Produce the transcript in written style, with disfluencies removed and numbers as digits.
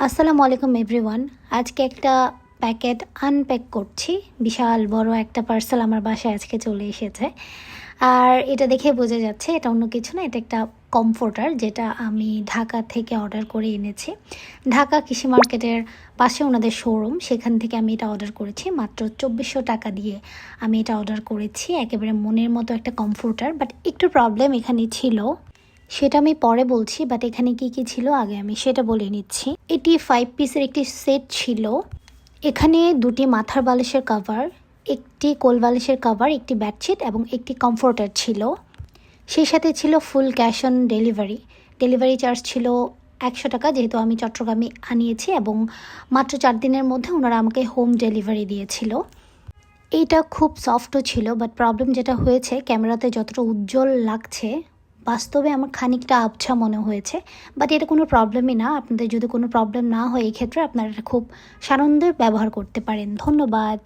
আসসালামু আলাইকুম এভরিওয়ান। আজকে একটা প্যাকেট আনপ্যাক করছি। বিশাল বড় একটা পার্সেল আমার বাসায় আজকে চলে এসেছে। আর এটা দেখে বোঝা যাচ্ছে এটা অন্য কিছু না, এটা একটা কমফোর্টার যেটা আমি ঢাকা থেকে অর্ডার করে এনেছি। ঢাকা কৃষি মার্কেটের পাশে ওনাদের শোরুম, সেখান থেকে আমি এটা অর্ডার করেছি মাত্র 2400 টাকা দিয়ে। আমি এটা অর্ডার করেছি, একেবারে মনের মতো একটা কমফোর্টার। বাট একটু প্রবলেম এখানে ছিল, সেটা আমি পরে বলছি। বাট এখানে কি কি ছিল আগে আমি সেটা বলে নিচ্ছি। এটি 5 পিসের একটি সেট ছিল। এখানে দুটি মাথার বালিশের কভার, একটি কোল বালিশের কভার, একটি বেডশিট এবং একটি কমফোর্টার ছিল। সেই সাথে ছিল full cash on delivery. Delivery charge ছিল 100 টাকা, যেহেতু আমি চট্টগ্রামে আনিয়েছি, এবং মাত্র 4 দিনের মধ্যে ওনারা আমাকে হোম ডেলিভারি দিয়েছিল। এইটা খুব সফটও ছিল, বাট প্রবলেম যেটা হয়েছে, ক্যামেরাতে যতটা উজ্জ্বল লাগছে বাস্তবে আমার খানিকটা আবছা মনে হয়েছে। বাট এটা কোনো প্রবলেমই না। আপনাদের যদি কোনো প্রবলেম না হয় এই ক্ষেত্রে আপনারা এটা খুব সানন্দে ব্যবহার করতে পারেন। ধন্যবাদ।